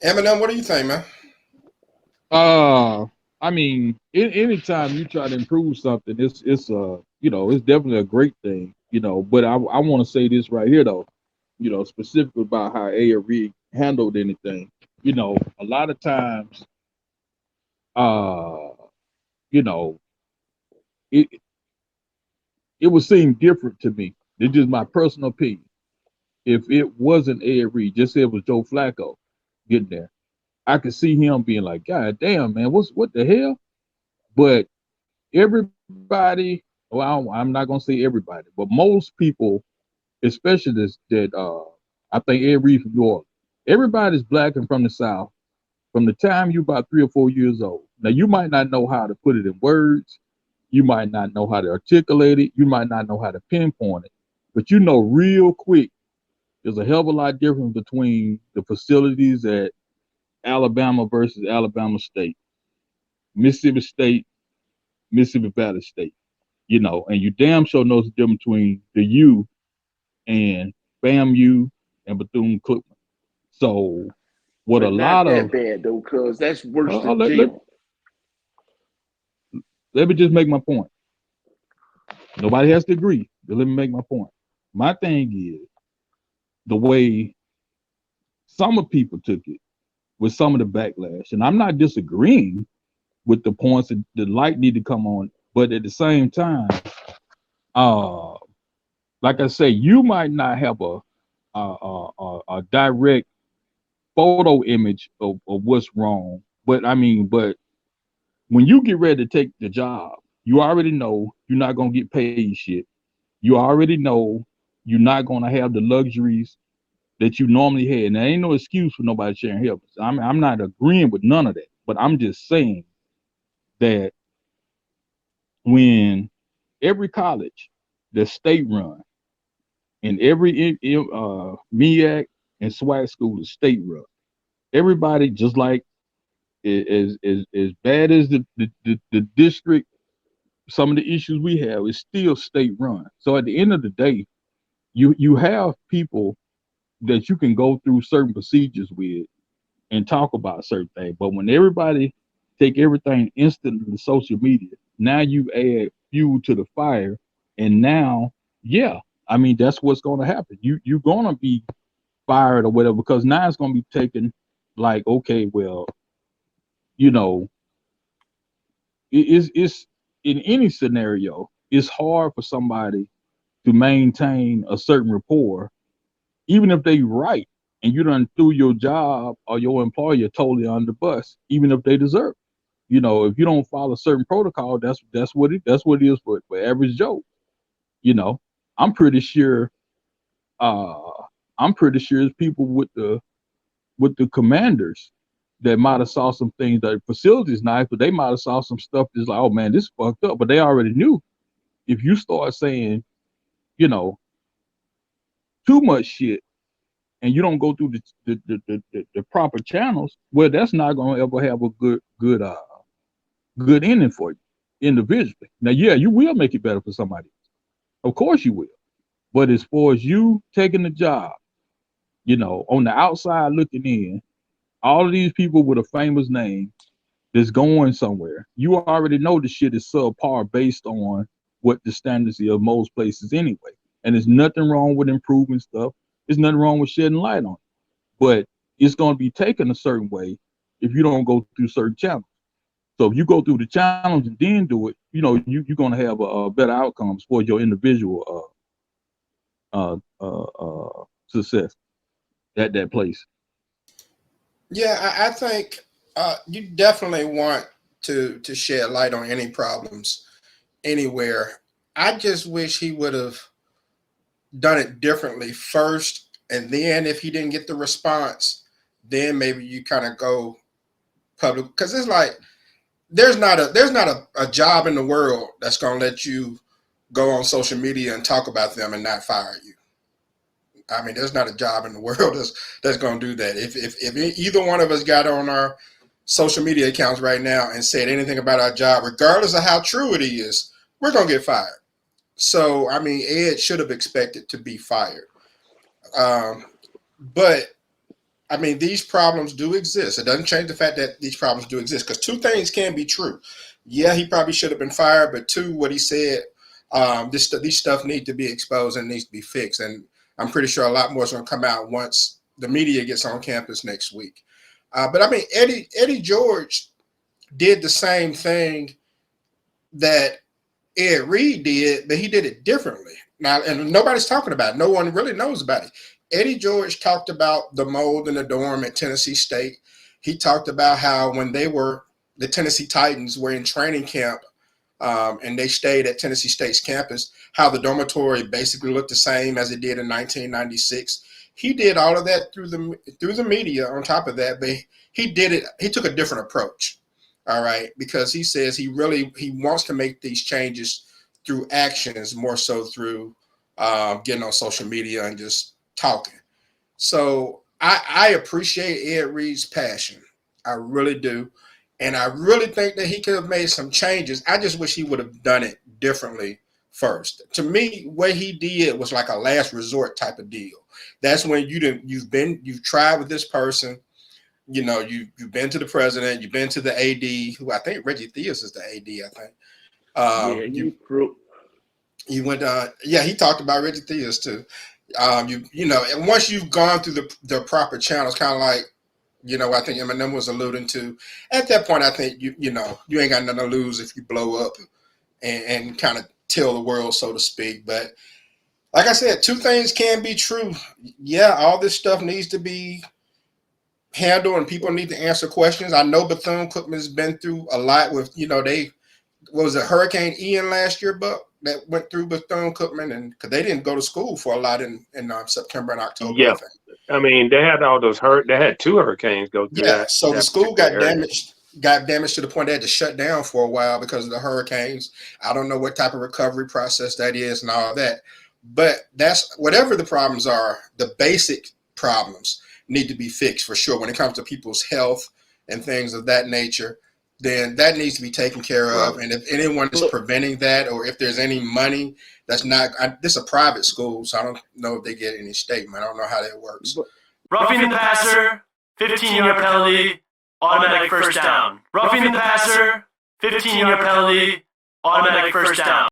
M&M, what do you think, man? I mean, anytime you try to improve something, it's definitely a great thing, But I want to say this right here though, specifically about how ARE handled anything. A lot of times, uh, you know, it it would seem different to me. It's just my personal opinion. If it wasn't ARE, just say it was Joe Flacco getting there, I could see him being like, God damn, man, what the hell? But everybody, well, I'm not gonna say everybody, but most people, especially this that I think Ed Reed from New Orleans, everybody's black and from the South from the time you about 3 or 4 years old. Now you might not know how to put it in words, you might not know how to articulate it, you might not know how to pinpoint it, but you know real quick there's a hell of a lot difference between the facilities at Alabama versus Alabama State, Mississippi State, Mississippi Valley State. And you damn sure knows the difference between the U and FAMU and Bethune-Cookman. So, what a But not lot that of bad though, cuz that's worse uh, uh, than let, let, jail. let me just make my point. Nobody has to agree, but let me make my point. My thing is the way some of people took it with some of the backlash, and I'm not disagreeing with the points that the light need to come on, but at the same time, uh, like I say, you might not have a direct photo image of what's wrong. But I mean, but when you get ready to take the job, you already know you're not gonna get paid shit. You already know you're not gonna have the luxuries that you normally had. And there ain't no excuse for nobody sharing help. I'm not agreeing with none of that, but I'm just saying that when every college that's state run and every MEAC and SWAC school is state run, everybody just like as bad as the district, some of the issues we have is still state run. So at the end of the day, you have people that you can go through certain procedures with and talk about certain things. But when everybody take everything instantly to social media, now you add fuel to the fire, and now, yeah, I mean that's what's going to happen. You're going to be fired or whatever because now it's going to be taken like, okay, well, you know, it's in any scenario, it's hard for somebody to maintain a certain rapport, even if they right and you done threw your job or your employer totally on the bus, even if they deserve it. If you don't follow certain protocol, that's what it is for average Joe. You know, I'm pretty sure uh I'm pretty sure it's people with the commanders that might have saw some things that facilities nice, but they might have saw some stuff that's like, oh man, this fucked up. But they already knew if you start saying, you know, too much shit and you don't go through the proper channels, well, that's not gonna ever have a good ending for you individually. Now, yeah, you will make it better for somebody. Of course you will. But as far as you taking the job, on the outside looking in, all of these people with a famous name that's going somewhere, you already know the shit is subpar based on what the standards are of most places anyway. And there's nothing wrong with improving stuff. There's nothing wrong with shedding light on it. But it's going to be taken a certain way if you don't go through certain channels. So if you go through the challenge and then do it, you're going to have a better outcomes for your individual success at that place. Yeah, I think you definitely want to shed light on any problems anywhere. I just wish he would have done it differently first, and then if he didn't get the response, then maybe you kind of go public because it's like there's not a job in the world that's gonna let you go on social media and talk about them and not fire you. I mean, there's not a job in the world that's gonna do that. If either one of us got on our social media accounts right now and said anything about our job, regardless of how true it is, we're gonna get fired. So I mean, Ed should have expected to be fired. Um, but I mean, these problems do exist. It doesn't change the fact that these problems do exist, because two things can be true. Yeah, he probably should have been fired, but two, what he said, these stuff need to be exposed and needs to be fixed. And I'm pretty sure a lot more is going to come out once the media gets on campus next week. But I mean, Eddie George did the same thing that Ed Reed did, but he did it differently. Now, and nobody's talking about it. No one really knows about it. Eddie George talked about the mold in the dorm at Tennessee State. He talked about how when the Tennessee Titans were in training camp, and they stayed at Tennessee State's campus, how the dormitory basically looked the same as it did in 1996. He did all of that through the media. On top of that, but he did it. He took a different approach. All right, because he says he wants to make these changes through actions more so through getting on social media and just talking. So I appreciate Ed Reed's passion. I really do. And I really think that he could have made some changes. I just wish he would have done it differently first. To me, what he did was like a last resort type of deal. That's when you've tried with this person. You know, you've been to the president, you've been to the AD, who I think Reggie Theus is the AD, I think. You went he talked about Reggie Theus too. And once you've gone through the proper channels, kind of like, I think M&M was alluding to. At that point, I think you ain't got nothing to lose if you blow up and kind of tell the world, so to speak. But like I said, two things can be true. Yeah, all this stuff needs to be handled and people need to answer questions. I know Bethune-Cookman has been through a lot with, Hurricane Ian last year, Buck, that went through Bethune-Cookman, and because they didn't go to school for a lot in September and October. Yeah. I mean, they had all those they had two hurricanes go through that. So the school got damaged to the point they had to shut down for a while because of the hurricanes. I don't know what type of recovery process that is and all that. But that's whatever the problems are, the basic problems need to be fixed for sure. When it comes to people's health and things of that nature, then that needs to be taken care of. And if anyone is preventing that, or if there's any money that's not, this is a private school, so I don't know if they get any statement. I don't know how that works. Roughing the passer, 15-yard penalty, automatic first down. Roughing the passer, 15-yard penalty, automatic first down.